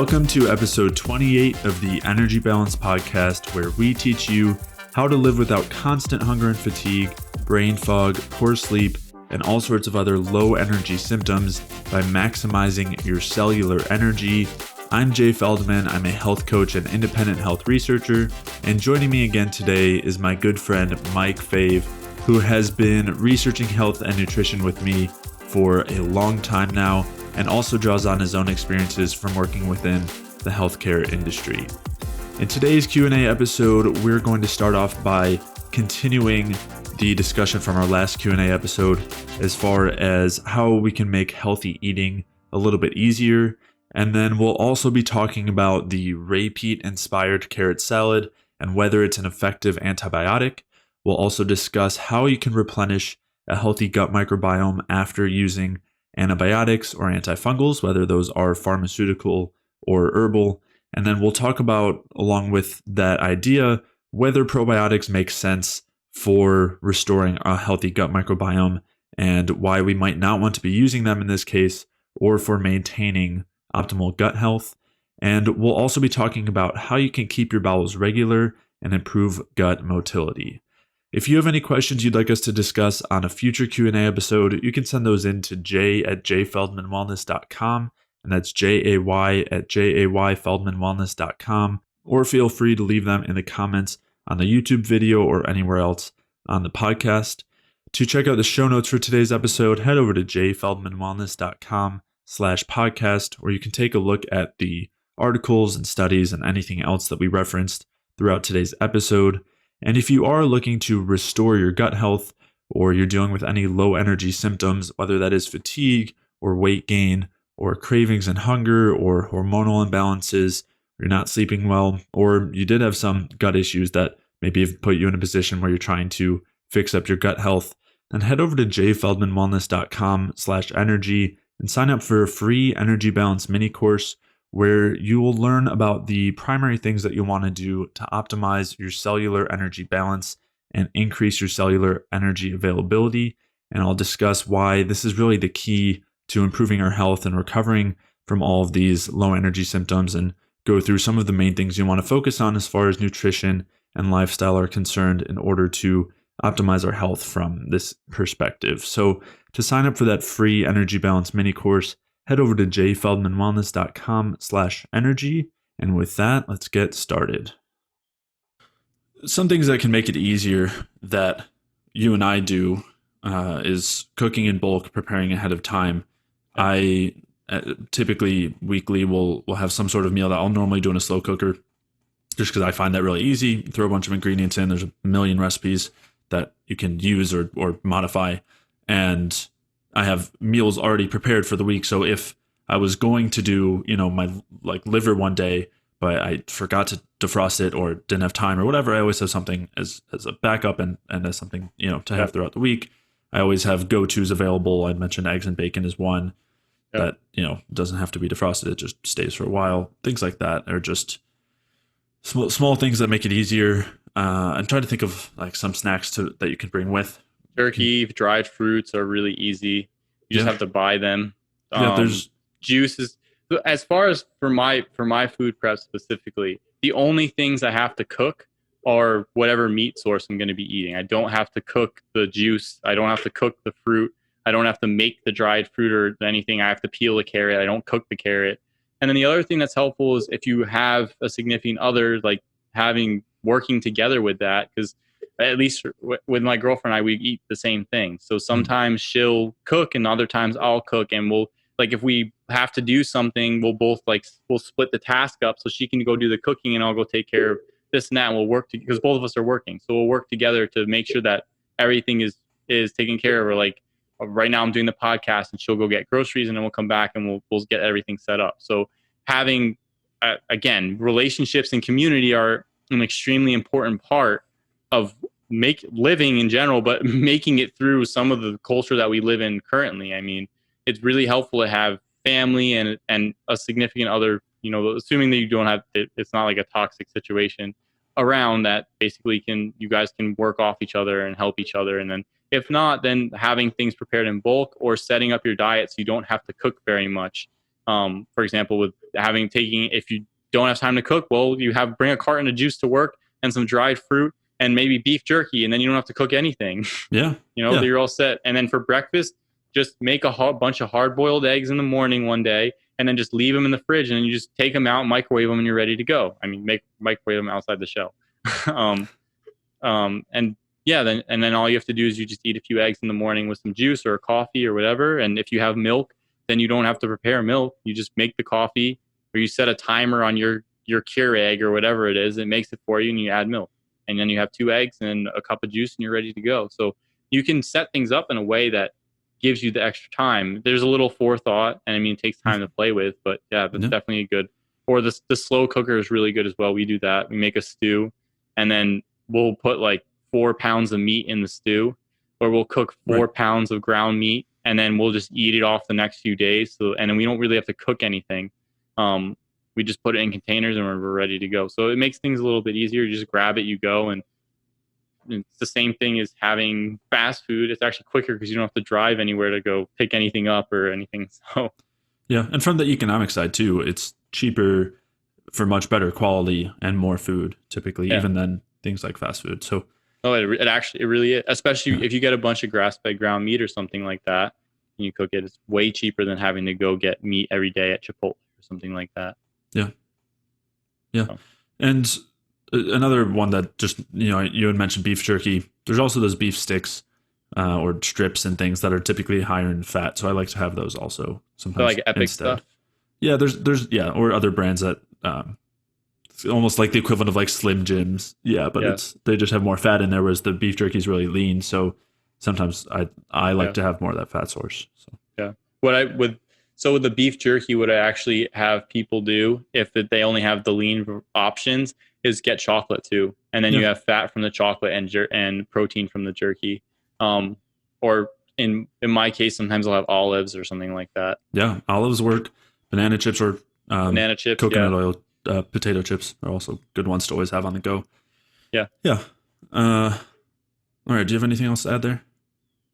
Welcome to episode 28 of the Energy Balance Podcast, where we teach you how to live without constant hunger and fatigue, brain fog, poor sleep, and all sorts of other low energy symptoms by maximizing your cellular energy. I'm Jay Feldman. I'm a health coach and independent health researcher. And joining me again today is my good friend, Mike Fave, who has been researching health and nutrition with me for a long time now, and also draws on his own experiences from working within the healthcare industry. In today's Q&A episode, we're going to start off by continuing the discussion from our last Q&A episode as far as how we can make healthy eating a little bit easier. And then we'll also be talking about the Ray Peat inspired carrot salad and whether it's an effective antibiotic. We'll also discuss how you can replenish a healthy gut microbiome after using antibiotics or antifungals, whether those are pharmaceutical or herbal. And then we'll talk about, along with that idea, whether probiotics make sense for restoring a healthy gut microbiome and why we might not want to be using them in this case, or for maintaining optimal gut health. And we'll also be talking about how you can keep your bowels regular and improve gut motility. If you have any questions you'd like us to discuss on a future Q&A episode, you can send those in to jay@jayfeldmanwellness.com, and that's jay@jayfeldmanwellness.com, or feel free to leave them in the comments on the YouTube video or anywhere else on the podcast. To check out the show notes for today's episode, head over to jayfeldmanwellness.com/podcast, where you can take a look at the articles and studies and anything else that we referenced throughout today's episode. And if you are looking to restore your gut health, or you're dealing with any low energy symptoms, whether that is fatigue or weight gain or cravings and hunger or hormonal imbalances, or you're not sleeping well, or you did have some gut issues that maybe have put you in a position where you're trying to fix up your gut health, then head over to jayfeldmanwellness.com/energy and sign up for a free energy balance mini course, where you will learn about the primary things that you want to do to optimize your cellular energy balance and increase your cellular energy availability. And I'll discuss why this is really the key to improving our health and recovering from all of these low energy symptoms, and go through some of the main things you want to focus on as far as nutrition and lifestyle are concerned in order to optimize our health from this perspective. So to sign up for that free energy balance mini course, head over to jayfeldmanwellness.com/energy. And with that, let's get started. Some things that can make it easier that you and I do is cooking in bulk, preparing ahead of time. I typically weekly will have some sort of meal that I'll normally do in a slow cooker, just because I find that really easy. Throw a bunch of ingredients in. There's a million recipes that you can use or modify. And I have meals already prepared for the week. So if I was going to do, my liver one day, but I forgot to defrost it or didn't have time or whatever, I always have something as a backup and as something, to have throughout the week. I always have go-tos available. I mentioned eggs and bacon is one that, doesn't have to be defrosted. It just stays for a while. Things like that are just small things that make it easier. I'm trying to think of some snacks that you can bring with. Turkey, dried fruits are really easy. You just have to buy them. There's juices. As far as for my food prep specifically, the only things I have to cook are whatever meat source I'm going to be eating. I don't have to cook the juice. I don't have to cook the fruit. I don't have to make the dried fruit or anything. I have to peel the carrot. I don't cook the carrot. And then the other thing that's helpful is if you have a significant other, working together with that, because at least with my girlfriend and I, we eat the same thing. So sometimes she'll cook and other times I'll cook, and we'll if we have to do something, we'll both we'll split the task up, so she can go do the cooking and I'll go take care of this and that, and we'll work because both of us are working. So we'll work together to make sure that everything is taken care of. Or right now I'm doing the podcast and she'll go get groceries, and then we'll come back and we'll get everything set up. So having again, relationships and community are an extremely important part of living in general, but making it through some of the culture that we live in currently. I mean, it's really helpful to have family and a significant other, assuming that you don't have, it's not like a toxic situation around, that basically you guys can work off each other and help each other. And then if not, then having things prepared in bulk or setting up your diet so you don't have to cook very much For example, with if you don't have time to cook, well, bring a carton of juice to work and some dried fruit and maybe beef jerky, and then you don't have to cook anything. Yeah. You're all set. And then for breakfast, just make a bunch of hard-boiled eggs in the morning one day, and then just leave them in the fridge, and then you just take them out, microwave them, and you're ready to go. I mean, microwave them outside the shell. And yeah, then all you have to do is you just eat a few eggs in the morning with some juice or coffee or whatever. And if you have milk, then you don't have to prepare milk. You just make the coffee, or you set a timer on your Keurig or whatever it is. It makes it for you, and you add milk. And then you have 2 eggs and a cup of juice, and you're ready to go. So you can set things up in a way that gives you the extra time. There's a little forethought, and I mean, it takes time to play with, but yeah, that's definitely a good. Or the slow cooker is really good as well. We do that. We make a stew, and then we'll put like 4 pounds of meat in the stew, or we'll cook 4 pounds of ground meat, and then we'll just eat it off the next few days. So, and then we don't really have to cook anything. We just put it in containers and we're ready to go. So it makes things a little bit easier. You just grab it, you go, and it's the same thing as having fast food. It's actually quicker because you don't have to drive anywhere to go pick anything up or anything. So yeah, and from the economic side too, it's cheaper for much better quality and more food typically, even than things like fast food. So it really is, especially if you get a bunch of grass-fed ground meat or something like that and you cook it. It's way cheaper than having to go get meat every day at Chipotle or something like that. Yeah. So. And another one that just, you had mentioned beef jerky. There's also those beef sticks or strips and things that are typically higher in fat. So I like to have those also sometimes. So like Epic stuff? Yeah, there's or other brands that it's almost like the equivalent of like Slim Jims. Yeah, but they just have more fat in there, whereas the beef jerky is really lean. So sometimes I like to have more of that fat source. So yeah, with the beef jerky, what I actually have people do if they only have the lean options is get chocolate too, and then you have fat from the chocolate and protein from the jerky. Or in my case, sometimes I'll have olives or something like that. Yeah, olives work. Banana chips or coconut oil. Potato chips are also good ones to always have on the go. Yeah. All right. Do you have anything else to add there?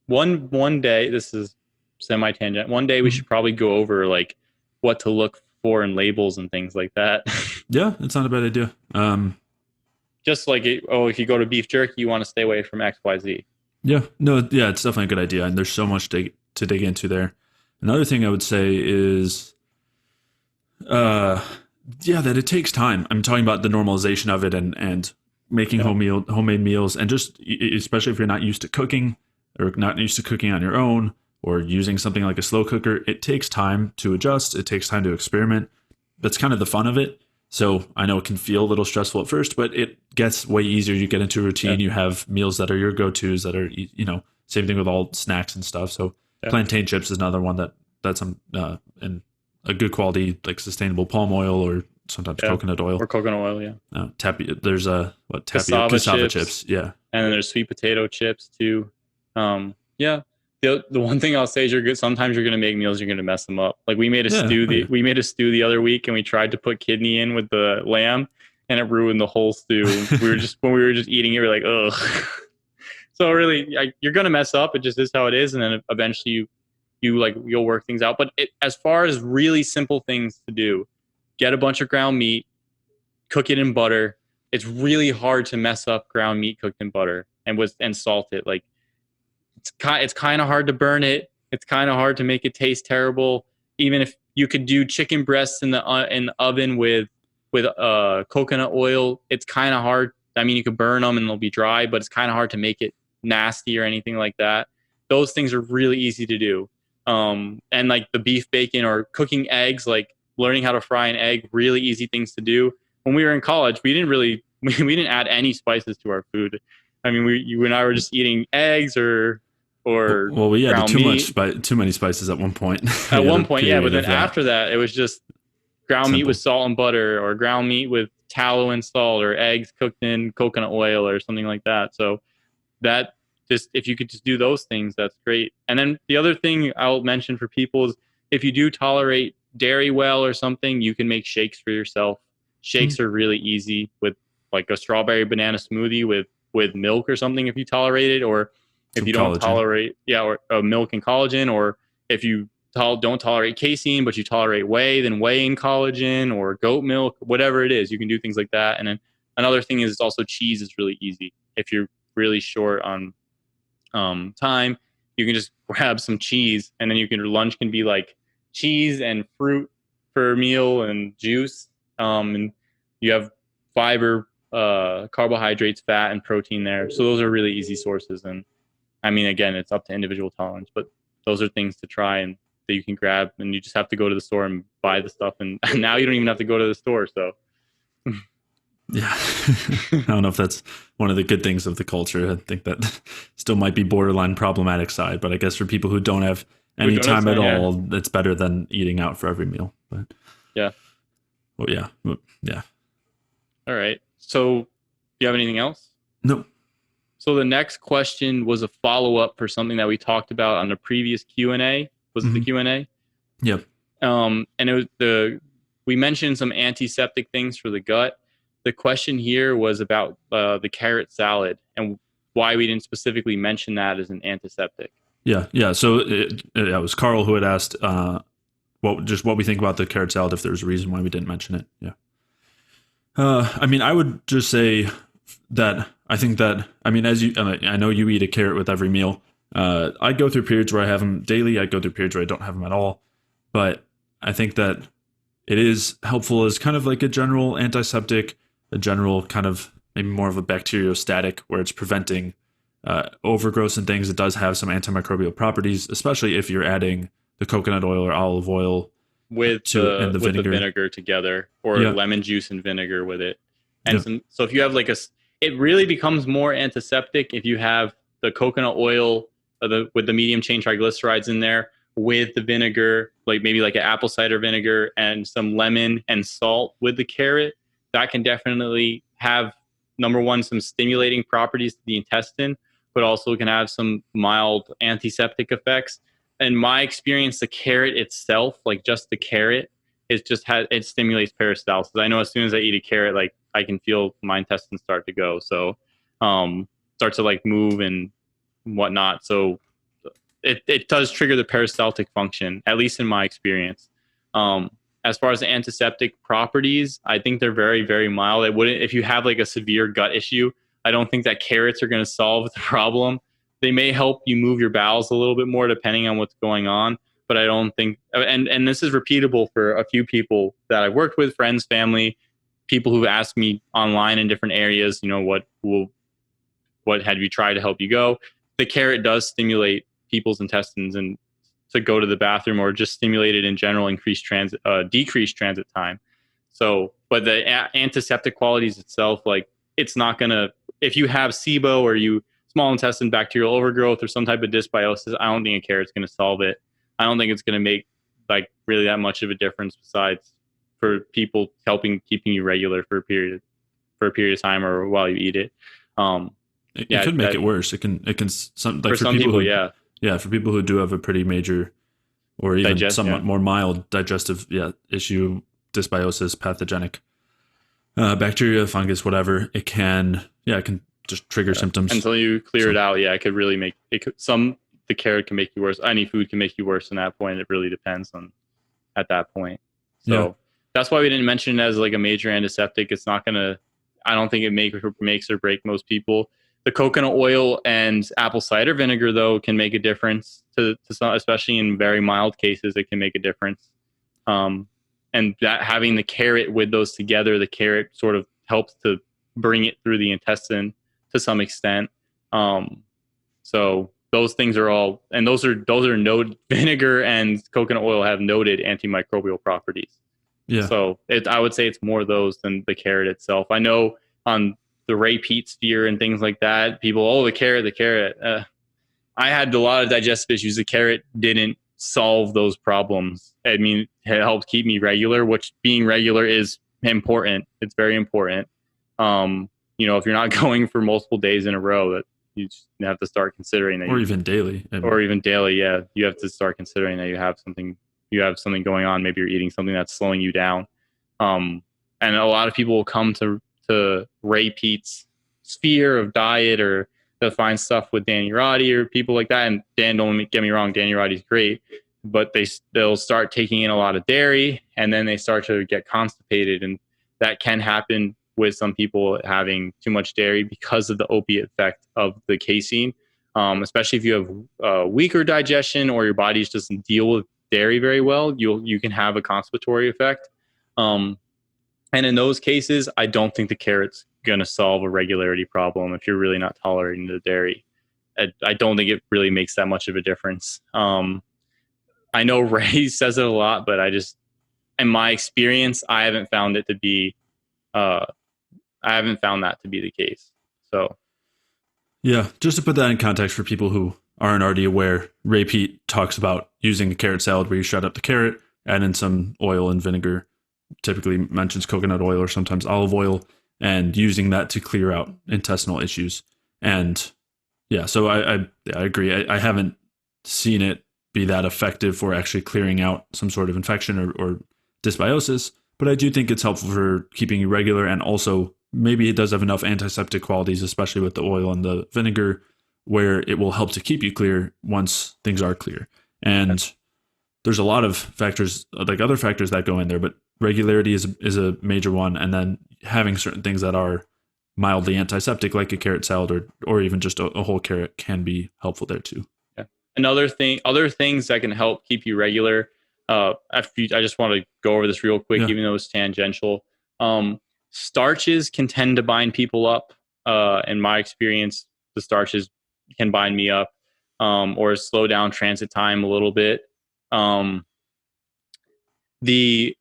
One day, this is semi-tangent. One day we should probably go over like what to look for in labels and things like that. Yeah, it's not a bad idea. Just like if you go to beef jerky, you want to stay away from XYZ. Yeah. No. Yeah, it's definitely a good idea, and there's so much to dig into there. Another thing I would say is, that it takes time. I'm talking about the normalization of it and making homemade meals, and just especially if you're not used to cooking or not used to cooking on your own or using something like a slow cooker, it takes time to adjust. It takes time to experiment. That's kind of the fun of it. So I know it can feel a little stressful at first, but it gets way easier. You get into a routine. You have meals that are your go-tos that are, same thing with all snacks and stuff. So plantain chips is another one that's in a good quality, like sustainable palm oil or sometimes coconut oil. Or coconut oil, there's cassava chips. Yeah. And then there's sweet potato chips too. The one thing I'll say is sometimes you're going to make meals, you're going to mess them up. Like we made a stew. We made a stew the other week, and we tried to put kidney in with the lamb, and it ruined the whole stew. When we were just eating it, we were like, ugh. So really, you're going to mess up. It just is how it is, and then eventually you'll work things out. But as far as really simple things to do, get a bunch of ground meat, cook it in butter. It's really hard to mess up ground meat cooked in butter and salt it. Like it's kind of hard to burn it. It's kind of hard to make it taste terrible. Even if you could do chicken breasts in the oven with coconut oil, it's kind of hard. I mean, you could burn them and they'll be dry, but it's kind of hard to make it nasty or anything like that. Those things are really easy to do. And like the beef bacon or cooking eggs, like learning how to fry an egg, really easy things to do. When we were in college, we didn't add any spices to our food. I mean, you and I were just eating eggs or we had too many spices at one point. At one point, but then after that, it was just ground meat with salt and butter, or ground meat with tallow and salt, or eggs cooked in coconut oil, or something like that. So that if you could just do those things, that's great. And then the other thing I'll mention for people is if you do tolerate dairy well or something, you can make shakes for yourself. Shakes are really easy with like a strawberry banana smoothie with milk or something if you tolerate it, or if you don't tolerate, or milk and collagen, or if you don't tolerate casein, but you tolerate whey, then whey and collagen or goat milk, whatever it is, you can do things like that. And then another thing is also cheese is really easy. If you're really short on time, you can just grab some cheese, and then lunch can be like cheese and fruit for a meal and juice. And you have fiber, carbohydrates, fat, and protein there. So those are really easy sources. And I mean, again, it's up to individual tolerance, but those are things to try and that you can grab, and you just have to go to the store and buy the stuff. And now you don't even have to go to the store. So yeah, I don't know if that's one of the good things of the culture. I think that still might be borderline problematic side, but I guess for people who don't have any time at all, it's better than eating out for every meal. But yeah. Well, yeah. Yeah. All right. So do you have anything else? No. So the next question was a follow-up for something that we talked about on the previous Q&A. Was it the Q&A? Yep. And it was we mentioned some antiseptic things for the gut. The question here was about the carrot salad and why we didn't specifically mention that as an antiseptic. Yeah. So it was Carl who had asked what we think about the carrot salad, if there's a reason why we didn't mention it. Yeah. I mean, I would just say that I think that, I mean, I know you eat a carrot with every meal. I go through periods where I have them daily. I go through periods where I don't have them at all. But I think that it is helpful as kind of like a general antiseptic, a general kind of maybe more of a bacteriostatic, where it's preventing overgrowth and things. It does have some antimicrobial properties, especially if you're adding the coconut oil or olive oil with the vinegar together, or lemon juice and vinegar with it. And so if you have it really becomes more antiseptic if you have the coconut oil with the medium chain triglycerides in there with the vinegar, maybe like an apple cider vinegar and some lemon and salt with the carrot. That can definitely have, number one, some stimulating properties to the intestine, but also can have some mild antiseptic effects. In my experience, the carrot itself, just the carrot, it stimulates peristalsis. I know as soon as I eat a carrot, I can feel my intestines start to go. So, start to move and whatnot. So it does trigger the peristaltic function, at least in my experience. As far as the antiseptic properties, I think they're very, very mild. It wouldn't, if you have a severe gut issue, I don't think that carrots are going to solve the problem. They may help you move your bowels a little bit more depending on what's going on, but I don't think, and this is repeatable for a few people that I've worked with, friends, family, people who've asked me online in different areas, what have you tried to help you go? The carrot does stimulate people's intestines and to go to the bathroom, or just stimulate it in general, decrease transit time. So, but the antiseptic qualities itself, it's not going to, if you have SIBO or small intestine bacterial overgrowth or some type of dysbiosis, I don't think a carrot's going to solve it. I don't think it's going to make really that much of a difference, besides for people keeping you regular for a period of time or while you eat it. It could make it worse. It can for some people, for people who do have a pretty major or even somewhat more mild digestive issue, dysbiosis, pathogenic bacteria, fungus, whatever, it can just trigger symptoms until you clear it out. It could really make it. The carrot can make you worse. Any food can make you worse. In that point, it really depends on at that point. So that's why we didn't mention it as a major antiseptic. It's not gonna. I don't think it makes or break most people. The coconut oil and apple cider vinegar, though, can make a difference to some, especially in very mild cases. It can make a difference. And that having the carrot with those together, the carrot sort of helps to bring it through the intestine to some extent. So those things are all, and those are noted. Vinegar and coconut oil have noted antimicrobial properties. Yeah. So I would say it's more those than the carrot itself. I know on the Ray Peat sphere and things like that, people, the carrot. I had a lot of digestive issues. The carrot didn't solve those problems. I mean, it helped keep me regular, which being regular is important. It's very important. If you're not going for multiple days in a row, that you just have to start considering that. Or even daily. Yeah. You have to start considering that you have something going on. Maybe you're eating something that's slowing you down. And a lot of people will come to Ray Peat's sphere of diet, or they'll find stuff with Danny Roddy or people like that. And Dan, don't get me wrong, Danny Roddy's great. but they'll start taking in a lot of dairy, and then they start to get constipated, and that can happen with some people having too much dairy because of the opiate effect of the casein. Especially if you have weaker digestion or your body just doesn't deal with dairy very well, you can have a constipatory effect. And in those cases, I don't think the carrot's going to solve a regularity problem if you're really not tolerating the dairy. I don't think it really makes that much of a difference. I know Ray says it a lot, but in my experience, I haven't found it to be, I haven't found that to be the case. So, Yeah, just to put that in context for people who aren't already aware, Ray Peat talks about using a carrot salad where you shred up the carrot, add in some oil and vinegar, typically mentions coconut oil or sometimes olive oil, and using that to clear out intestinal issues. And yeah, so I agree. I haven't seen it be that effective for actually clearing out some sort of infection or dysbiosis, but I do think it's helpful for keeping you regular, and also maybe it does have enough antiseptic qualities, especially with the oil and the vinegar, where it will help to keep you clear once things are clear. And there's a lot of factors, like other factors that go in there, but regularity is a major one. And then having certain things that are mildly antiseptic, like a carrot salad or even just a whole carrot, can be helpful there too. yeah. Other things that can help keep you regular. I just want to go over this real quick, even though it's tangential. Starches can tend to bind people up. In my experience, the starches can bind me up, or slow down transit time a little bit. The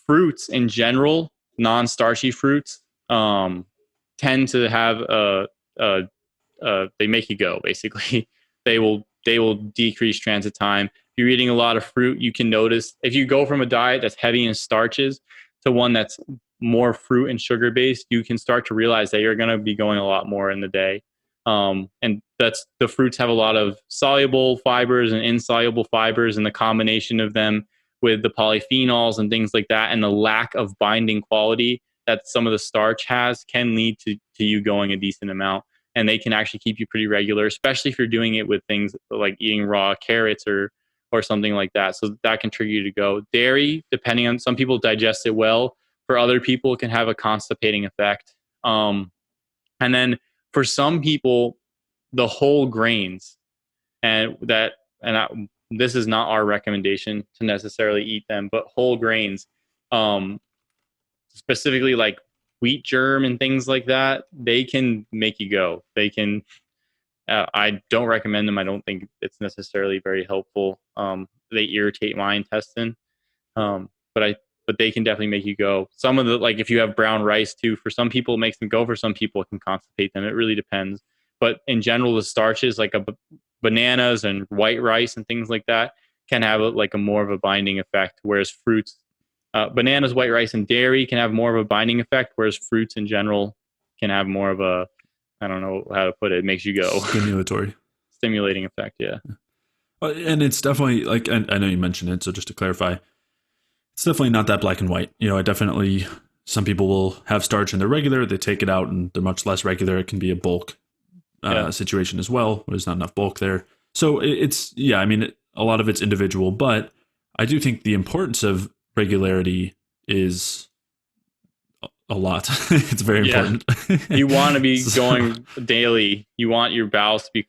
fruits in general, non-starchy fruits, tend to have they make you go, basically. They will decrease transit time. If you're eating a lot of fruit, you can notice if you go from a diet that's heavy in starches to one that's more fruit and sugar based, you can start to realize that you're going to be going a lot more in the day. And that's the fruits have a lot of soluble fibers and insoluble fibers, and the combination of them with the polyphenols and things like that, and the lack of binding quality that some of the starch has, can lead to you going a decent amount. And they can actually keep you pretty regular, especially if you're doing it with things like eating raw carrots or something like that. So that can trigger you to go. Dairy, depending on, some people digest it well. For other people, it can have a constipating effect. And then for some people, the whole grains, this is not our recommendation to necessarily eat them, but whole grains, specifically like wheat germ and things like that, they can make you go. They can. I don't recommend them. I don't think it's necessarily very helpful. They irritate my intestine, but they can definitely make you go. Some of the, like if you have brown rice too, for some people it makes them go. For some people it can constipate them. It really depends. But in general, the starches like bananas and white rice and things like that can have a more of a binding effect, whereas fruits, bananas, white rice, and dairy can have more of a binding effect, whereas fruits in general can have more of a, I don't know how to put it, makes you go. Stimulating effect, yeah. And it's definitely, like, I know you mentioned it, so just to clarify, it's definitely not that black and white. Some people will have starch and they're regular, they take it out and they're much less regular. It can be a bulk situation as well. There's not enough bulk there. So a lot of it's individual, but I do think the importance of regularity is a lot. It's very important. You want to be going daily. You want your bowels to be,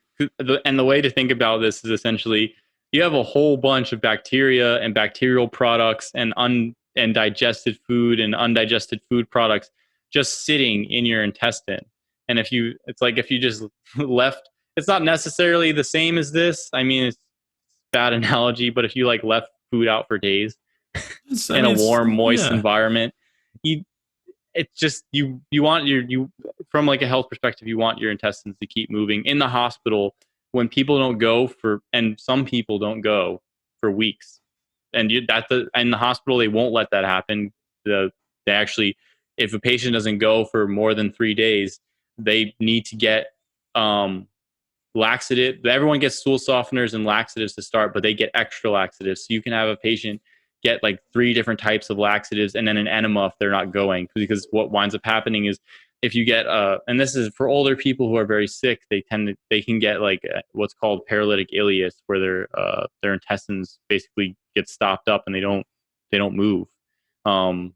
and the way to think about this is essentially you have a whole bunch of bacteria and bacterial products and digested food and undigested food products just sitting in your intestine. And if you just left, it's not necessarily the same as this. I mean, it's a bad analogy, but if you left food out for days in a warm, moist environment, it's just you want from a health perspective, you want your intestines to keep moving. In the hospital, when people don't go and some people don't go for weeks, and in the hospital they won't let that happen. They actually, if a patient doesn't go for more than 3 days, they need to get laxative. Everyone gets stool softeners and laxatives to start, but they get extra laxatives. So you can have a patient get 3 different types of laxatives and then an enema if they're not going, because what winds up happening is if you get and this is for older people who are very sick, they can get like what's called paralytic ileus, where their intestines basically get stopped up and they don't move, and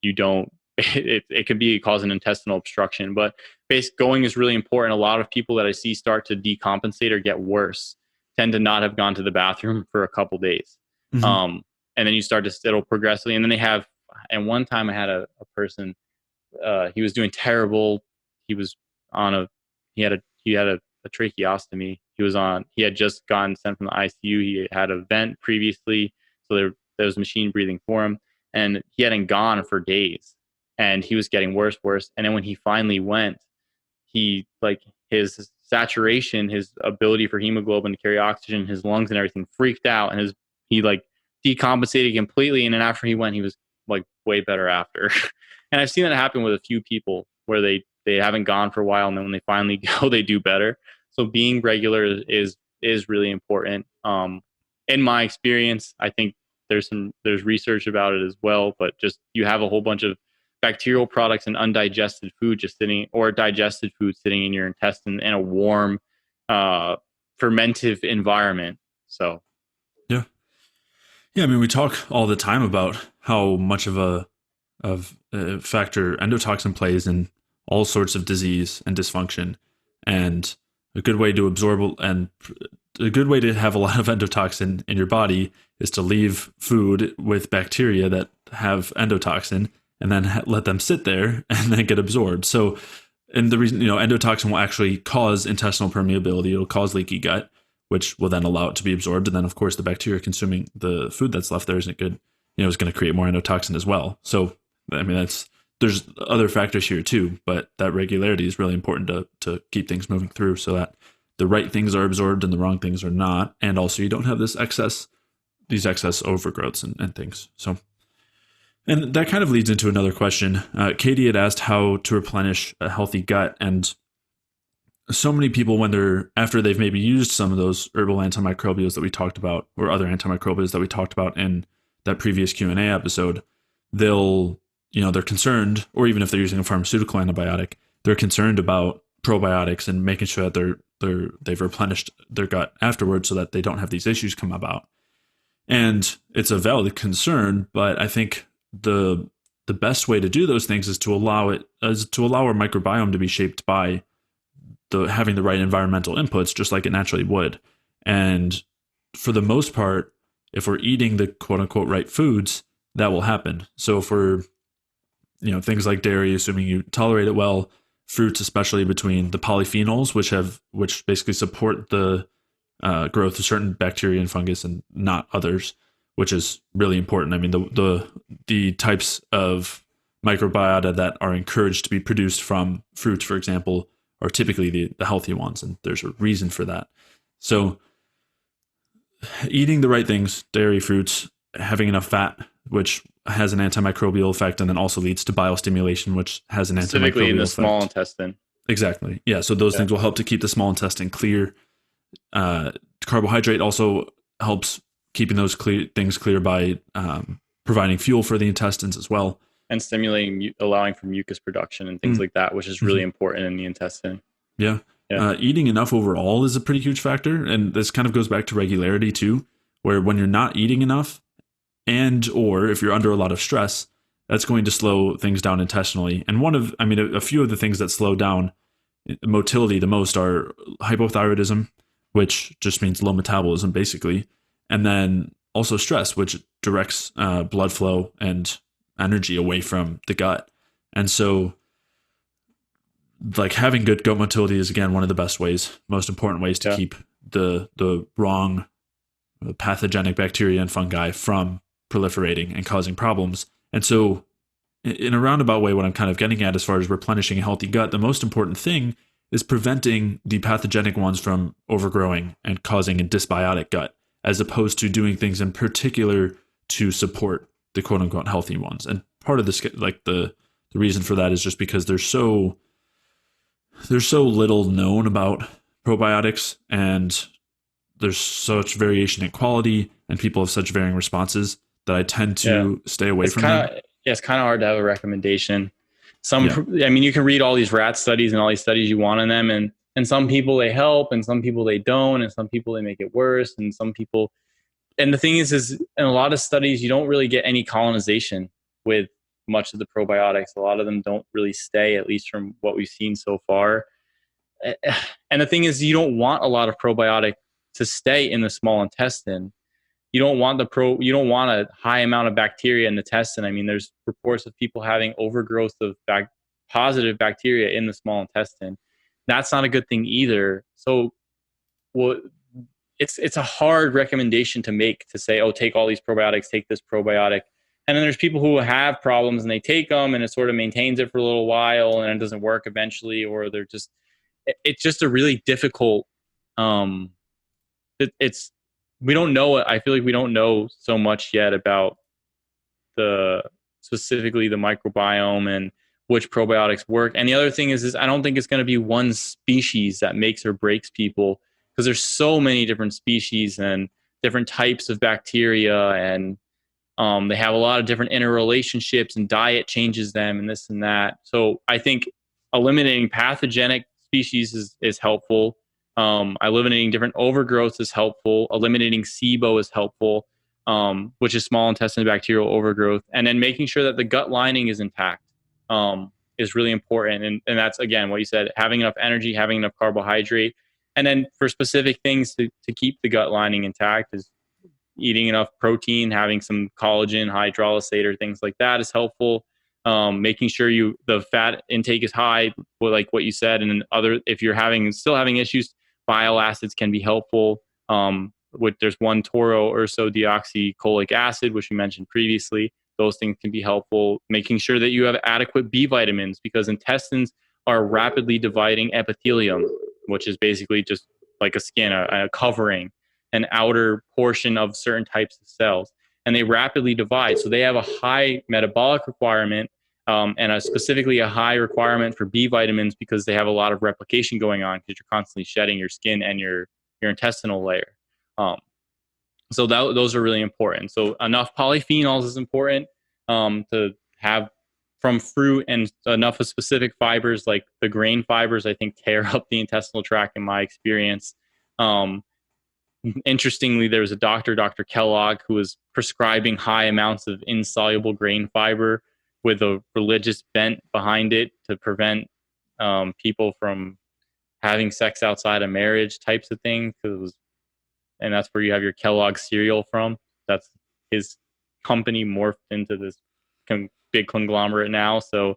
you don't it could be causing intestinal obstruction. But going is really important. A lot of people that I see start to decompensate or get worse tend to not have gone to the bathroom for a couple days. Mm-hmm. And then you start to, it'll progressively, and then they have, and one time I had a person, he was doing terrible. He was on he had a tracheostomy. He had just gotten sent from the ICU. He had a vent previously. So there was machine breathing for him, and he hadn't gone for days, and he was getting worse. And then when he finally went, he like his saturation, his ability for hemoglobin to carry oxygen, his lungs and everything freaked out, and he like decompensated completely. And then after he went, he was like way better after. And I've seen that happen with a few people where they haven't gone for a while, and then when they finally go, they do better. So being regular is really important. In my experience, I think there's research about it as well, but just you have a whole bunch of bacterial products and undigested food just sitting, or digested food sitting in your intestine in a warm, fermentive environment. So, Yeah. Yeah. I mean, we talk all the time about how much of a factor endotoxin plays in all sorts of disease and dysfunction, and a good way to absorb and a good way to have a lot of endotoxin in your body is to leave food with bacteria that have endotoxin and then let them sit there and then get absorbed. So, and the reason, endotoxin will actually cause intestinal permeability. It'll cause leaky gut, which will then allow it to be absorbed. And then, of course, the bacteria consuming the food that's left there isn't good, is going to create more endotoxin as well. So, I mean, there's other factors here too, but that regularity is really important to keep things moving through so that the right things are absorbed and the wrong things are not. And also you don't have these excess overgrowths and things. So, and that kind of leads into another question. Katie had asked how to replenish a healthy gut. And so many people, after they've maybe used some of those herbal antimicrobials that we talked about, or other antimicrobials that we talked about in that previous Q&A episode, they're concerned, or even if they're using a pharmaceutical antibiotic, they're concerned about probiotics and making sure that they've replenished their gut afterwards so that they don't have these issues come about. And it's a valid concern, but I think the best way to do those things is to allow our microbiome to be shaped by having the right environmental inputs, just like it naturally would. And for the most part, if we're eating the quote unquote right foods, that will happen. So if we're, things like dairy, assuming you tolerate it well, fruits, especially between the polyphenols, which basically support the growth of certain bacteria and fungus and not others, which is really important. I mean, the types of microbiota that are encouraged to be produced from fruits, for example, are typically the healthy ones, and there's a reason for that. So eating the right things, dairy, fruits, having enough fat, which has an antimicrobial effect, and then also leads to bile stimulation, which has an antimicrobial effect. Specifically in the small intestine. Exactly. Yeah. So those things will help to keep the small intestine clear. Carbohydrate also helps keeping those things clear by providing fuel for the intestines as well. And allowing for mucus production and things like that, which is really important in the intestine. Yeah. Eating enough overall is a pretty huge factor. And this kind of goes back to regularity too, where when you're not eating enough or if you're under a lot of stress, that's going to slow things down intestinally. And a few of the things that slow down motility the most are hypothyroidism, which just means low metabolism basically. And then also stress, which directs blood flow and energy away from the gut. And so like having good gut motility is again one of the most important ways to keep the wrong pathogenic bacteria and fungi from proliferating and causing problems. And so in a roundabout way, what I'm kind of getting at as far as replenishing a healthy gut, the most important thing is preventing the pathogenic ones from overgrowing and causing a dysbiotic gut, as opposed to doing things in particular to support the quote unquote healthy ones. And part of this, like the reason for that is just because there's so little known about probiotics, and there's such variation in quality, and people have such varying responses that I tend to stay away from them. Yeah, it's kind of hard to have a recommendation. Some, Yeah. I mean, you can read all these rat studies and all these studies you want in them, and some people they help, and some people they don't, and some people they make it worse, and some people. And the thing is in a lot of studies, you don't really get any colonization with much of the probiotics. A lot of them don't really stay, at least from what we've seen so far. And the thing is, you don't want a lot of probiotic to stay in the small intestine. You don't want a high amount of bacteria in the intestine. I mean, there's reports of people having overgrowth of positive bacteria in the small intestine. That's not a good thing either. So, well, it's a hard recommendation to make, to say, oh, take all these probiotics, take this probiotic. And then there's people who have problems and they take them and it sort of maintains it for a little while and it doesn't work eventually, or they're just, it's just a really difficult, um, it's, we don't know. I feel like we don't know so much yet about the, specifically the microbiome and which probiotics work. And the other thing is I don't think it's going to be one species that makes or breaks people, because there's so many different species and different types of bacteria, and they have a lot of different interrelationships, and diet changes them and this and that. So I think eliminating pathogenic species is helpful. Eliminating different overgrowths is helpful. Eliminating SIBO is helpful, which is small intestinal bacterial overgrowth. And then making sure that the gut lining is intact is really important. And that's, again, what you said, having enough energy, having enough carbohydrate. And then for specific things to keep the gut lining intact is eating enough protein, having some collagen, hydrolysate, or things like that is helpful. Making sure the fat intake is high, like what you said, and then if you're still having issues, bile acids can be helpful. There's 1-toro-ursodeoxycholic acid, which we mentioned previously. Those things can be helpful. Making sure that you have adequate B vitamins, because intestines are rapidly dividing epithelium, which is basically just like a skin, a covering, an outer portion of certain types of cells, and they rapidly divide. So they have a high metabolic requirement, and specifically a high requirement for B vitamins, because they have a lot of replication going on, because you're constantly shedding your skin and your intestinal layer. So those are really important. So enough polyphenols is important to have from fruit, and enough of specific fibers, like the grain fibers, I think tear up the intestinal tract in my experience. Interestingly, there was a doctor, Dr. Kellogg, who was prescribing high amounts of insoluble grain fiber with a religious bent behind it to prevent people from having sex outside of marriage types of things. And that's where you have your Kellogg cereal from. That's his company morphed into this big conglomerate now. So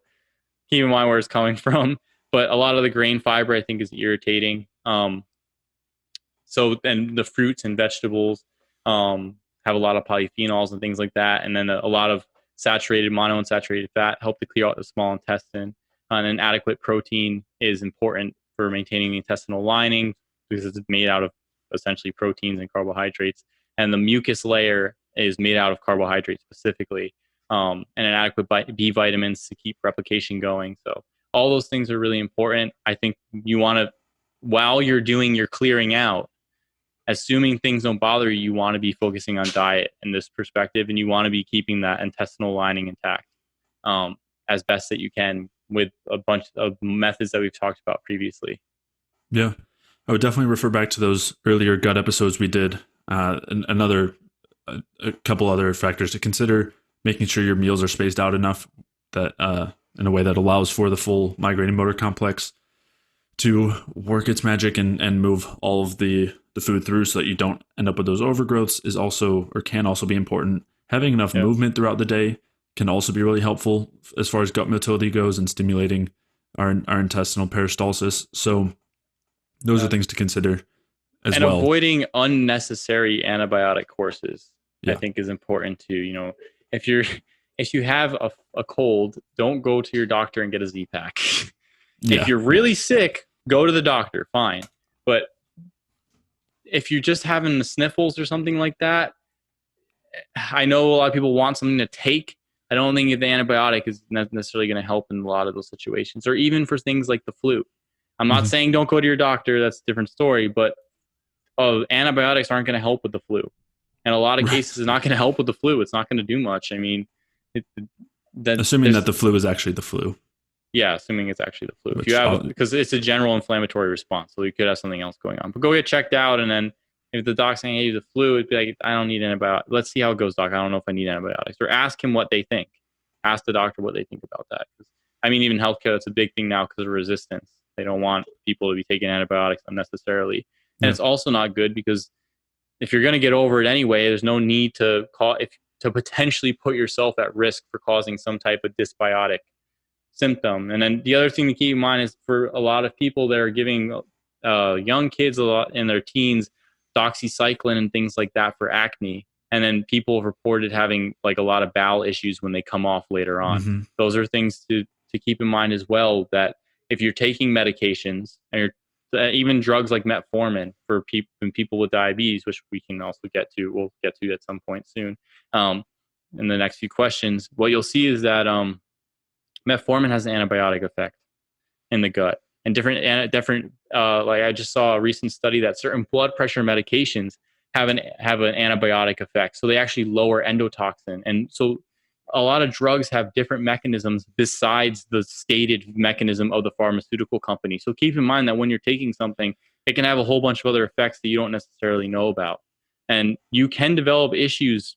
keep in mind where it's coming from. But a lot of the grain fiber, I think, is irritating. So then the fruits and vegetables have a lot of polyphenols and things like that. And then a lot of saturated monounsaturated fat help to clear out the small intestine. And an adequate protein is important for maintaining the intestinal lining, because it's made out of essentially proteins and carbohydrates. And the mucus layer is made out of carbohydrates specifically, and an adequate B vitamins to keep replication going. So all those things are really important. I think you want to, while you're doing your clearing out, assuming things don't bother you, you want to be focusing on diet in this perspective, and you want to be keeping that intestinal lining intact as best that you can, with a bunch of methods that we've talked about previously. Yeah, I would definitely refer back to those earlier gut episodes we did. A couple other factors to consider: making sure your meals are spaced out enough that in a way that allows for the full migrating motor complex to work its magic and move all of the food through, so that you don't end up with those overgrowths, is also, or can also be important. Having enough movement throughout the day can also be really helpful as far as gut motility goes, and stimulating our intestinal peristalsis. So those are things to consider as well. And avoiding unnecessary antibiotic courses, I think, is important too. If you have a cold, don't go to your doctor and get a Z-Pack. If you're really sick, go to the doctor, fine. But if you're just having the sniffles or something like that, I know a lot of people want something to take. I don't think the antibiotic is necessarily going to help in a lot of those situations, or even for things like the flu. I'm not saying don't go to your doctor. That's a different story. But antibiotics aren't going to help with the flu. In a lot of cases, it's not going to help with the flu. It's not going to do much. I mean, assuming that the flu is actually the flu. Yeah, assuming it's actually the flu. If you which have, because it's a general inflammatory response, so you could have something else going on. But go get checked out, and then if the doc's saying, "Hey, the flu," it'd be like, "I don't need antibiotics. Let's see how it goes, doc. I don't know if I need antibiotics." Or ask him what they think. Ask the doctor what they think about that. I mean, even healthcare, it's a big thing now because of resistance. They don't want people to be taking antibiotics unnecessarily, and it's also not good because if you're going to get over it anyway, there's no need to to potentially put yourself at risk for causing some type of dysbiotic symptom. And then the other thing to keep in mind is for a lot of people that are giving young kids a lot in their teens doxycycline and things like that for acne. And then people have reported having like a lot of bowel issues when they come off later on. Mm-hmm. Those are things to keep in mind as well, that if you're taking medications and you're even drugs like metformin for people with diabetes, which we can also we'll get to at some point soon in the next few questions, what you'll see is that metformin has an antibiotic effect in the gut, and different. Like I just saw a recent study that certain blood pressure medications have an antibiotic effect, so they actually lower endotoxin, and so a lot of drugs have different mechanisms besides the stated mechanism of the pharmaceutical company. So keep in mind that when you're taking something, it can have a whole bunch of other effects that you don't necessarily know about, and you can develop issues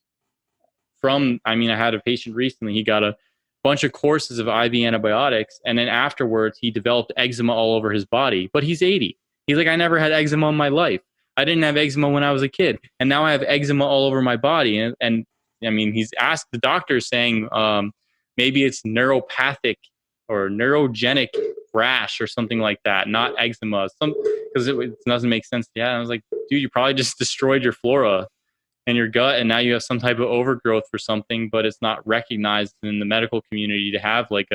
from, I mean, I had a patient recently, he got a bunch of courses of IV antibiotics, and then afterwards he developed eczema all over his body, but he's 80. He's like, I never had eczema in my life. I didn't have eczema when I was a kid, and now I have eczema all over my body. And I mean, he's asked the doctor saying maybe it's neuropathic or neurogenic rash or something like that, not eczema. Because it doesn't make sense. Yeah, I was like, dude, you probably just destroyed your flora in your gut, and now you have some type of overgrowth for something, but it's not recognized in the medical community to have like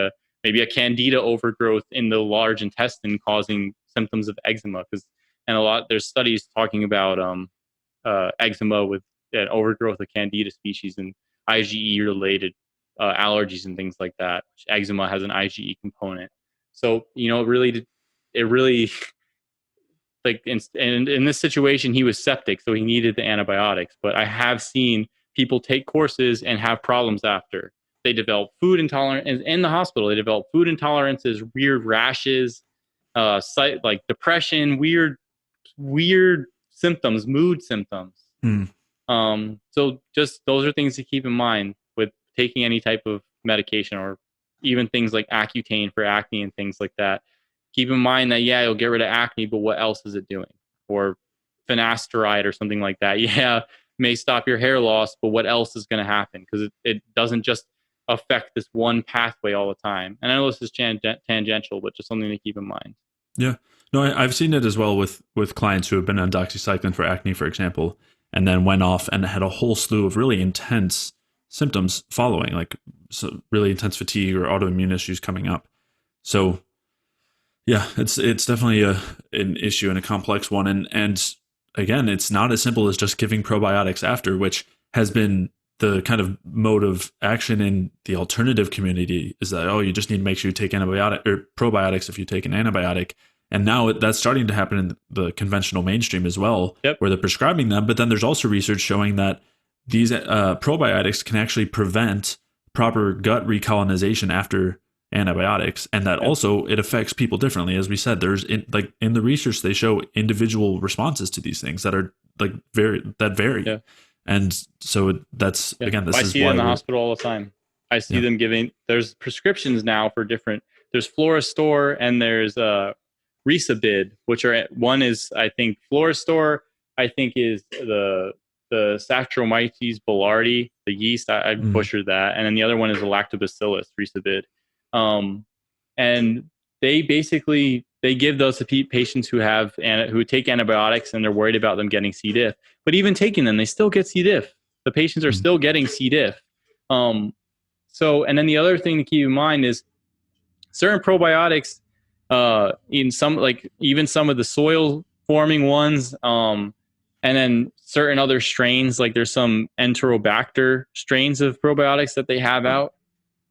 maybe a candida overgrowth in the large intestine causing symptoms of eczema. There's studies talking about eczema with an overgrowth of candida species and IgE related allergies and things like that. Eczema has an IgE component, so it really like in this situation he was septic, so he needed the antibiotics. But I have seen people take courses and have problems after. They develop food intolerance in the hospital. They develop food intolerances, weird rashes, like depression, weird symptoms, mood symptoms. So just those are things to keep in mind with taking any type of medication, or even things like Accutane for acne and things like that. Keep in mind that, yeah, you'll get rid of acne, but what else is it doing? Or finasteride or something like that. Yeah, may stop your hair loss, but what else is going to happen? Because it doesn't just affect this one pathway all the time. And I know this is tangential, but just something to keep in mind. Yeah. No, I've seen it as well with clients who have been on doxycycline for acne, for example, and then went off and had a whole slew of really intense symptoms following, like really intense fatigue or autoimmune issues coming up. So yeah, it's definitely an issue and a complex one. And again, it's not as simple as just giving probiotics after, which has been the kind of mode of action in the alternative community, is that, oh, you just need to make sure you take antibiotic or probiotics if you take an antibiotic. And now that's starting to happen in the conventional mainstream as well, where they're prescribing them. But then there's also research showing that these probiotics can actually prevent proper gut recolonization after antibiotics, and that also it affects people differently. As we said, there's in the research, they show individual responses to these things that are like vary. Yeah. And so that's again, this I is see why it in the hospital all the time. I see them giving. There's prescriptions now for different. There's Florastor and there's Risabid, which are, one is, I think, Florastor, I think is the Saccharomyces boulardii, the yeast. I butchered that, and then the other one is the Lactobacillus Risabid. And they basically give those to patients who take antibiotics and they're worried about them getting C. diff. But even taking them, they still get C. diff. The patients are still getting C. diff. So, and then the other thing to keep in mind is certain probiotics, in some, like even some of the soil forming ones, and then certain other strains, like there's some Enterobacter strains of probiotics that they have out.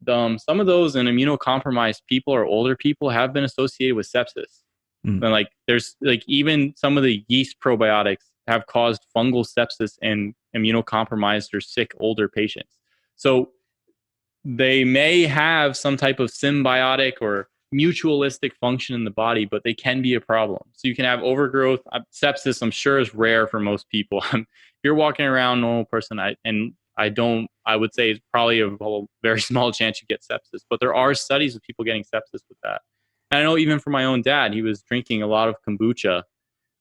Some of those in immunocompromised people or older people have been associated with sepsis. And like there's like even some of the yeast probiotics have caused fungal sepsis in immunocompromised or sick older patients. So they may have some type of symbiotic or mutualistic function in the body, but they can be a problem. So you can have overgrowth. Sepsis, I'm sure, is rare for most people. If you're walking around, normal person, I would say it's probably a very small chance you get sepsis. But there are studies of people getting sepsis with that. And I know even for my own dad, he was drinking a lot of kombucha,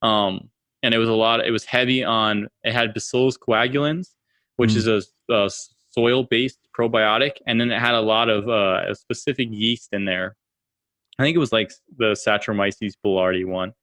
and it was heavy on. It had Bacillus coagulans, which is a soil-based probiotic, and then it had a lot of a specific yeast in there. I think it was like the Saccharomyces boulardii one.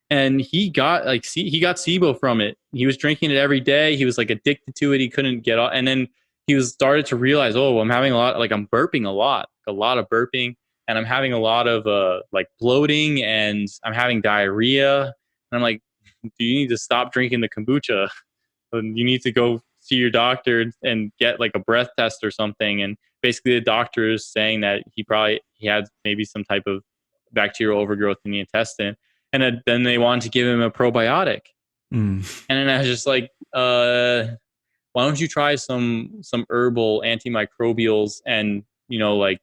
And he got he got SIBO from it. He was drinking it every day. He was like addicted to it. He couldn't get off. And then he was started to realize, oh, I'm having a lot, like I'm burping a lot of burping, and I'm having a lot of like bloating, and I'm having diarrhea. And I'm like, do you need to stop drinking the kombucha? And you need to go see your doctor and get like a breath test or something. And basically the doctor is saying that he had maybe some type of bacterial overgrowth in the intestine. And then they wanted to give him a probiotic. And then I was just like, why don't you try some herbal antimicrobials and, like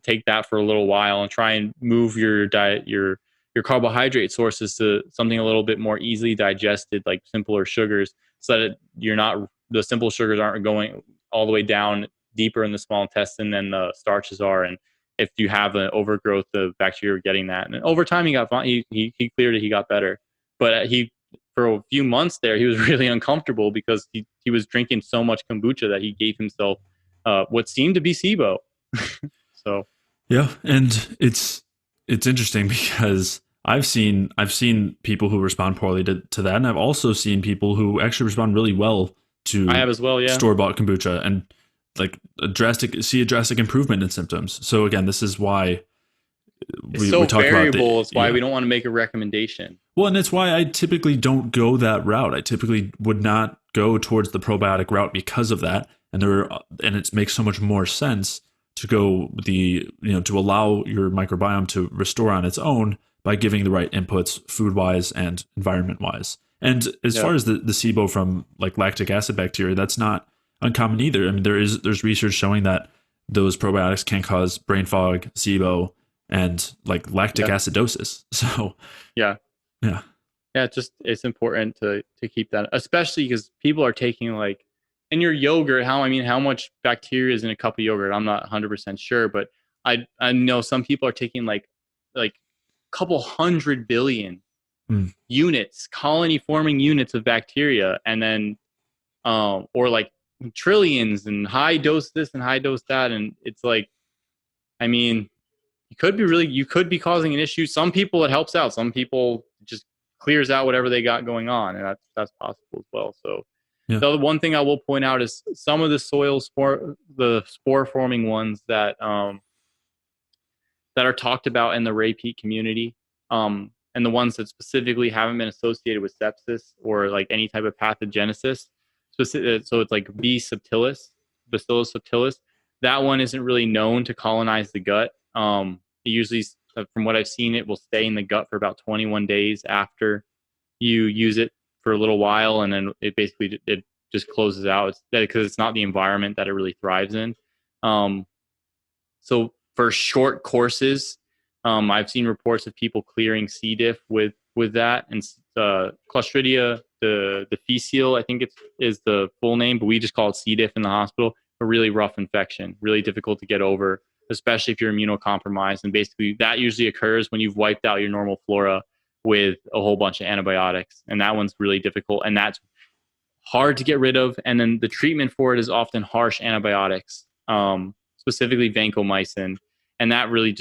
take that for a little while and try and move your diet, your carbohydrate sources to something a little bit more easily digested, like simpler sugars, so that the simple sugars aren't going all the way down deeper in the small intestine than the starches are. And if you have an overgrowth, the bacteria are getting that. And over time, he got fine. He cleared it. He got better. But for a few months there, he was really uncomfortable because he was drinking so much kombucha that he gave himself what seemed to be SIBO. So yeah, and it's interesting because I've seen people who respond poorly to that, and I've also seen people who actually respond really well to I have as well, yeah. store-bought kombucha and like see a drastic improvement in symptoms. So again, this is why we talk variable. It's why yeah. we don't want to make a recommendation. Well, and it's why I typically don't go that route. I typically would not go towards the probiotic route because of that, and it makes so much more sense to go to allow your microbiome to restore on its own by giving the right inputs food wise and environment wise. And as far as the SIBO from like lactic acid bacteria, that's not uncommon either. I mean, there's research showing that those probiotics can cause brain fog, SIBO, and like lactic acidosis. So it's important to keep that, especially because people are taking like in your yogurt. How much bacteria is in a cup of yogurt? I'm not 100% sure, but I know some people are taking like a couple 100 billion units, colony forming units of bacteria, and then or like trillions and high dose this and high dose that, and it's like, you could be causing an issue. Some people it helps out. Some people just clears out whatever they got going on, and that's possible as well. So the other one thing I will point out is some of the the spore forming ones that are talked about in the Ray Peat community, and the ones that specifically haven't been associated with sepsis or like any type of pathogenesis. So it's like Bacillus subtilis. That one isn't really known to colonize the gut. It usually, from what I've seen, it will stay in the gut for about 21 days after you use it for a little while, and then it just closes out. It's because it's not the environment that it really thrives in. So for short courses, I've seen reports of people clearing C. diff with that, and Clostridia the difficile, I think is the full name, but we just call it C. diff in the hospital. A really rough infection, really difficult to get over, especially if you're immunocompromised. And basically that usually occurs when you've wiped out your normal flora with a whole bunch of antibiotics. And that one's really difficult, and that's hard to get rid of. And then the treatment for it is often harsh antibiotics, specifically vancomycin. And that really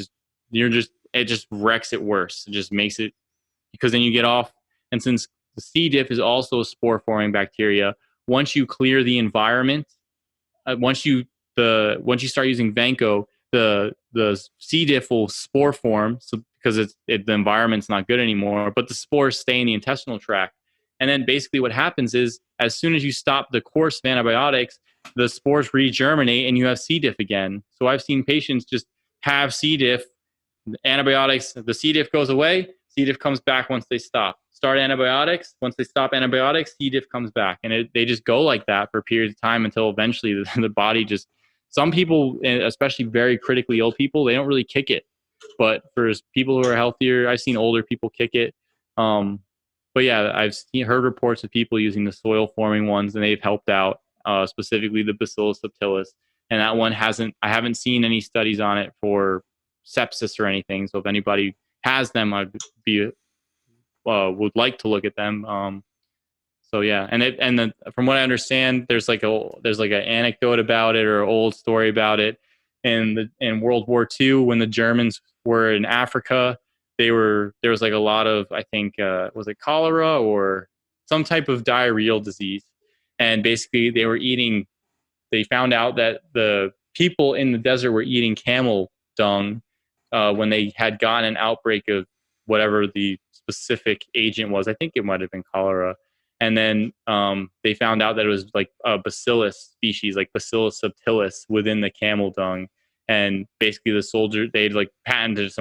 it just wrecks it worse. It just makes it, because then you get off. And since the C. diff is also a spore forming bacteria, once you clear the environment, once you start using Vanco, the C. diff will spore form, so because the environment's not good anymore, but the spores stay in the intestinal tract. And then basically what happens is, as soon as you stop the course of antibiotics, the spores regerminate and you have C. diff again. So I've seen patients just have C. diff, antibiotics, the C. diff goes away, C. diff comes back once they stop. Start antibiotics, once they stop antibiotics, C. diff comes back. And they just go like that for a period of time until eventually the body just, some people, especially very critically ill people, they don't really kick it. But for people who are healthier, I've seen older people kick it. But yeah, heard reports of people using the soil forming ones, and they've helped out, specifically the Bacillus subtilis. And that one I haven't seen any studies on it for sepsis or anything. So if anybody has them, would like to look at them. So yeah, from what I understand, there's like an anecdote about it or an old story about it. In World War II, when the Germans were in Africa, there was like a lot of, I think, was it cholera or some type of diarrheal disease, and basically they found out that the people in the desert were eating camel dung when they had gotten an outbreak of whatever the specific agent was. I think it might have been cholera. And then they found out that it was like a bacillus species, like Bacillus subtilis, within the camel dung. And basically, the soldier, they'd like patented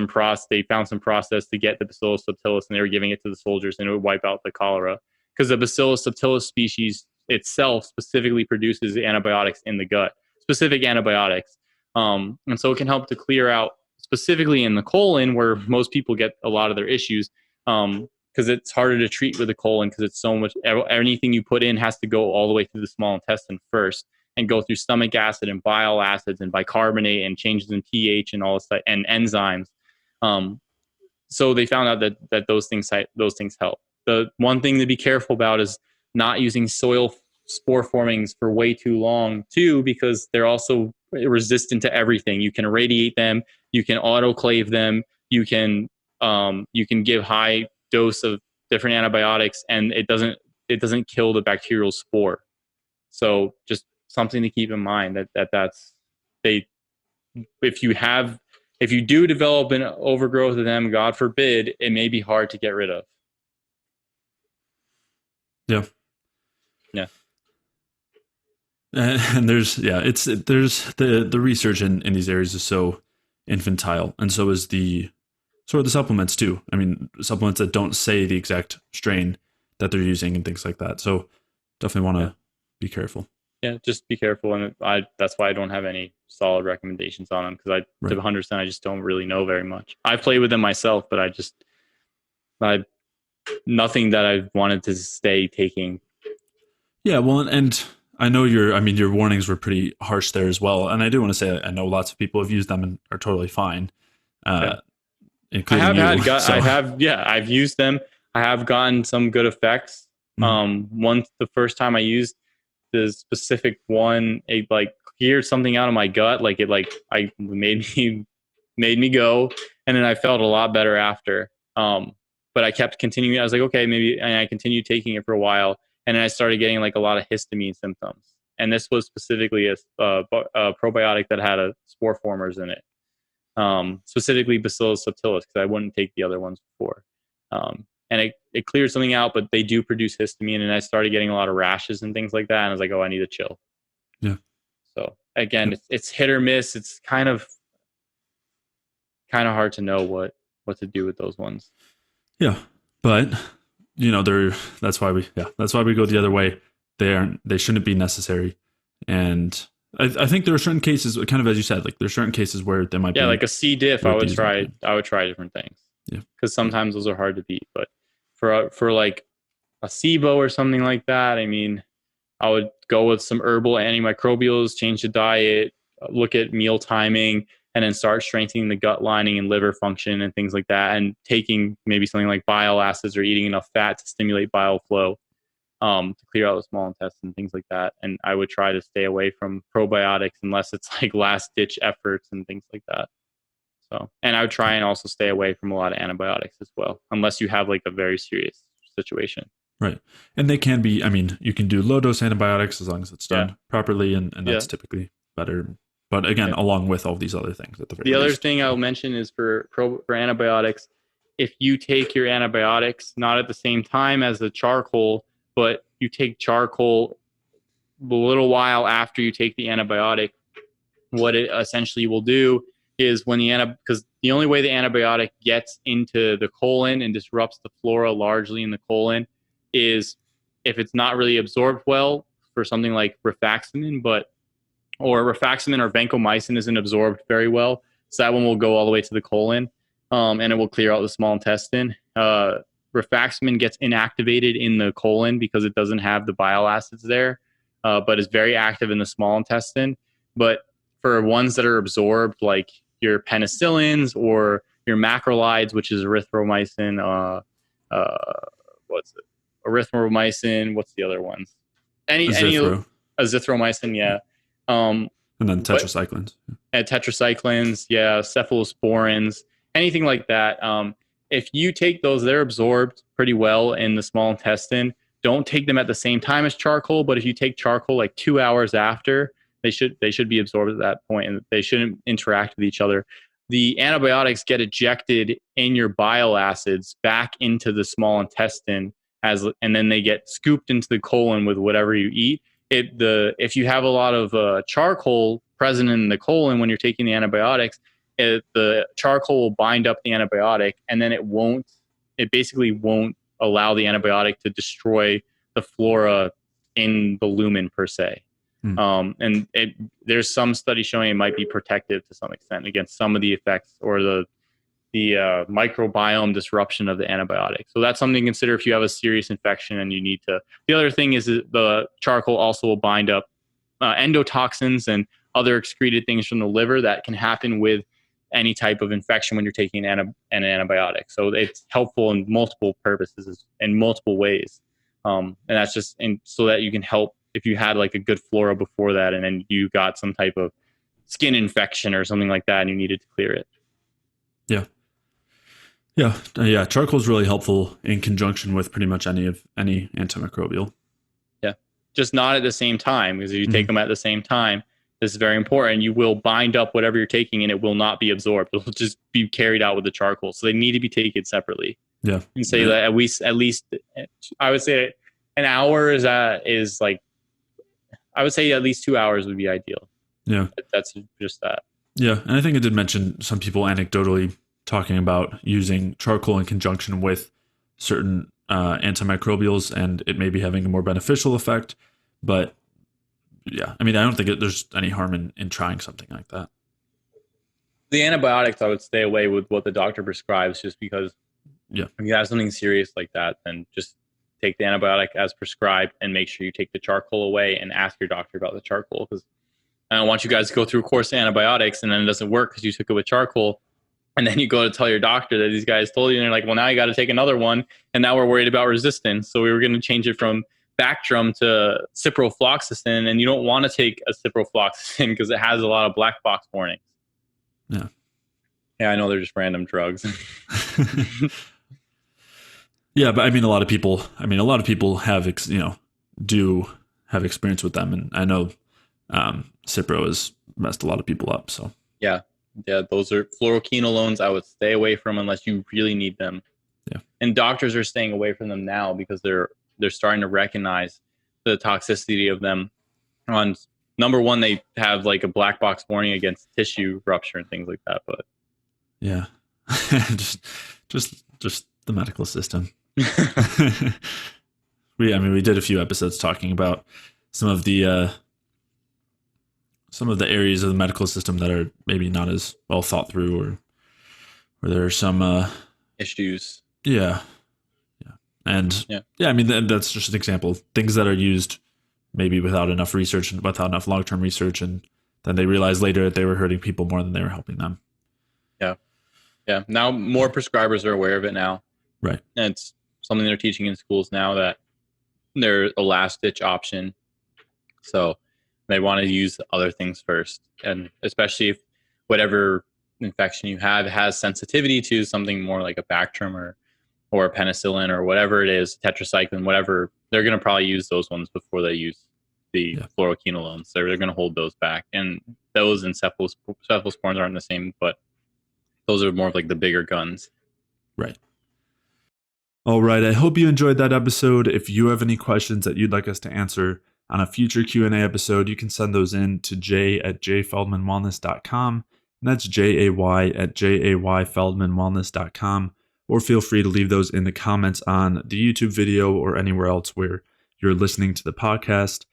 they found some process to get the Bacillus subtilis, and they were giving it to the soldiers, and it would wipe out the cholera. Because the Bacillus subtilis species itself specifically produces antibiotics in the gut, specific antibiotics. And so it can help to clear out, specifically in the colon, where most people get a lot of their issues, because it's harder to treat with the colon because it's so much, anything you put in has to go all the way through the small intestine first and go through stomach acid and bile acids and bicarbonate and changes in pH and all this stuff, and enzymes. So they found out that those things help. The one thing to be careful about is not using soil spore formings for way too long too, because they're also resistant to everything. You can irradiate them, you can autoclave them, you can give high dose of different antibiotics, and it doesn't kill the bacterial spore. So just something to keep in mind that's they if you do develop an overgrowth of them, God forbid, it may be hard to get rid of. Yeah. Yeah. And there's the research in these areas is so infantile, and so is the sort of the supplements too. I mean, supplements that don't say the exact strain that they're using and things like that. So definitely want to be careful. Yeah, just be careful, and that's why I don't have any solid recommendations on them, because to 100%, I just don't really know very much. I play with them myself, but I nothing that I wanted to stay taking. Yeah, well, and I know your warnings were pretty harsh there as well, and I do want to say I know lots of people have used them and are totally fine, including you. I've used them. I have gotten some good effects. Once the first time I used the specific one, it like cleared something out of my gut, I made me go, and then I felt a lot better after. But I kept continuing. I was like, okay, maybe, and I continued taking it for a while, and then I started getting like a lot of histamine symptoms. And this was specifically a probiotic that had a spore formers in it, specifically Bacillus subtilis, because I wouldn't take the other ones before. And it cleared something out, but they do produce histamine, and I started getting a lot of rashes and things like that. And I was like, oh, I need to chill. Yeah. So again, it's hit or miss. It's kind of hard to know what to do with those ones. Yeah, but that's why we go the other way. They shouldn't be necessary, and I think there are certain cases, kind of as you said, like there's certain cases where they might be. Yeah, like a C. diff, I would try different things. Yeah, because sometimes those are hard to beat. But for like a SIBO or something like that, I mean, I would go with some herbal antimicrobials, change the diet, look at meal timing, and then start strengthening the gut lining and liver function and things like that, and taking maybe something like bile acids or eating enough fat to stimulate bile flow, to clear out the small intestine, things like that. And I would try to stay away from probiotics unless it's like last ditch efforts and things like that. So, and I would try and also stay away from a lot of antibiotics as well, unless you have like a very serious situation. Right. And they can be, I mean, you can do low dose antibiotics as long as it's done properly, and that's typically better. But again, along with all these other things at the very least. Other thing I'll mention is for antibiotics, if you take your antibiotics not at the same time as the charcoal, but you take charcoal a little while after you take the antibiotic, what it essentially will do is because the only way the antibiotic gets into the colon and disrupts the flora largely in the colon is if it's not really absorbed well for something like rifaximin, or rifaximin or vancomycin isn't absorbed very well. So that one will go all the way to the colon, and it will clear out the small intestine. Rifaximin gets inactivated in the colon because it doesn't have the bile acids there, but is very active in the small intestine. But for ones that are absorbed, like your penicillins or your macrolides, which is erythromycin, what's it? Erythromycin. What's the other ones? Azithromycin, yeah. And then tetracyclines. Tetracyclines, yeah, cephalosporins, anything like that. If you take those, they're absorbed pretty well in the small intestine. Don't take them at the same time as charcoal, but if you take charcoal like 2 hours after, they should be absorbed at that point, and they shouldn't interact with each other. The antibiotics get ejected in your bile acids back into the small intestine and then they get scooped into the colon with whatever you eat. If you have a lot of charcoal present in the colon when you're taking the antibiotics, the charcoal will bind up the antibiotic, and then it basically won't allow the antibiotic to destroy the flora in the lumen per se. And there's some studies showing it might be protective to some extent against some of the effects or the microbiome disruption of the antibiotic. So that's something to consider if you have a serious infection and you need to. The other thing is that the charcoal also will bind up endotoxins and other excreted things from the liver that can happen with any type of infection when you're taking an antibiotic. So it's helpful in multiple purposes, in multiple ways. And that's just so that you can help if you had like a good flora before that and then you got some type of skin infection or something like that and you needed to clear it. Yeah. Charcoal is really helpful in conjunction with pretty much any antimicrobial. Yeah. Just not at the same time, because if you take them at the same time, this is very important. You will bind up whatever you're taking and it will not be absorbed. It'll just be carried out with the charcoal. So they need to be taken separately. Yeah. And say that at least I would say an hour is like, I would say at least 2 hours would be ideal. Yeah. That's just that. Yeah. And I think I did mention some people anecdotally talking about using charcoal in conjunction with certain antimicrobials and it may be having a more beneficial effect. But yeah, I mean, I don't think there's any harm in trying something like that. The antibiotics, I would stay away with what the doctor prescribes just because if you have something serious like that, then just take the antibiotic as prescribed and make sure you take the charcoal away and ask your doctor about the charcoal, because I don't want you guys to go through a course of antibiotics and then it doesn't work because you took it with charcoal. And then you go to tell your doctor that these guys told you, and they're like, well, now you got to take another one. And now we're worried about resistance. So we were going to change it from Bactrim to ciprofloxacin. And you don't want to take a ciprofloxacin because it has a lot of black box warnings. Yeah. Yeah, I know they're just random drugs. Yeah, but I mean, a lot of people have, do have experience with them. And I know Cipro has messed a lot of people up. So yeah, those are fluoroquinolones I would stay away from unless you really need them. Yeah. And doctors are staying away from them now because they're starting to recognize the toxicity of them. On number one, they have like a black box warning against tissue rupture and things like that. But yeah, just the medical system. We did a few episodes talking about some of the areas of the medical system that are maybe not as well thought through, or there are some issues. Yeah. And I mean, that's just an example of things that are used maybe without enough research and without enough long-term research. And then they realized later that they were hurting people more than they were helping them. Yeah. Yeah. Now more prescribers are aware of it now. Right. And it's something they're teaching in schools now, that they're a last ditch option. So they want to use other things first. And especially if whatever infection you have has sensitivity to something more like a Bactrim or a penicillin or whatever it is, tetracycline, whatever, they're going to probably use those ones before they use the fluoroquinolones. So they're going to hold those back. And those and cephalosporins aren't the same, but those are more of like the bigger guns. Right. All right. I hope you enjoyed that episode. If you have any questions that you'd like us to answer on a future Q&A episode, you can send those in to jay@jayfeldmanwellness.com. And that's jay@jayfeldmanwellness.com. Or feel free to leave those in the comments on the YouTube video or anywhere else where you're listening to the podcast.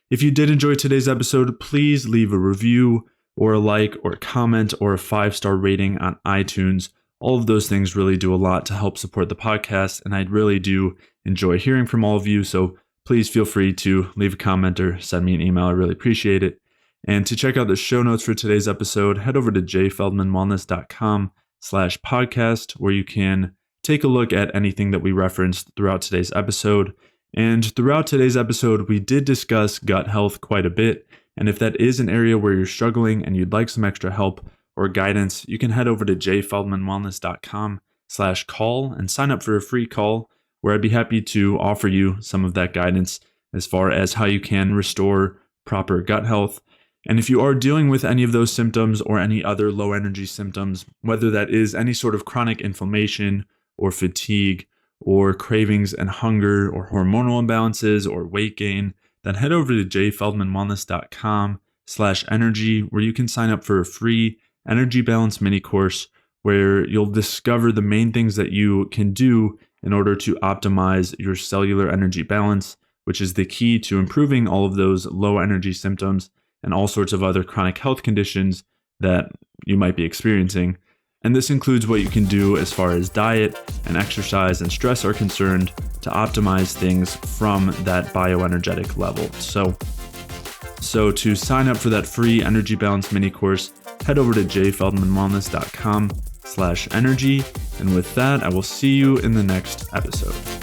If you did enjoy today's episode, please leave a review or a like or a comment or a 5-star rating on iTunes. All of those things really do a lot to help support the podcast, and I really do enjoy hearing from all of you. So please feel free to leave a comment or send me an email. I really appreciate it. And to check out the show notes for today's episode, head over to jfeldmanwellness.com/podcast, where you can take a look at anything that we referenced throughout today's episode. And throughout today's episode, we did discuss gut health quite a bit. And if that is an area where you're struggling and you'd like some extra help or guidance, you can head over to jfeldmanwellness.com/call and sign up for a free call where I'd be happy to offer you some of that guidance as far as how you can restore proper gut health. And if you are dealing with any of those symptoms or any other low energy symptoms, whether that is any sort of chronic inflammation or fatigue or cravings and hunger or hormonal imbalances or weight gain, then head over to jfeldmanwellness.com/energy, where you can sign up for a free energy balance mini course where you'll discover the main things that you can do in order to optimize your cellular energy balance, which is the key to improving all of those low energy symptoms and all sorts of other chronic health conditions that you might be experiencing. And this includes what you can do as far as diet and exercise and stress are concerned to optimize things from that bioenergetic level. So to sign up for that free energy balance mini course, head over to jfeldmanwellness.com/energy. And with that, I will see you in the next episode.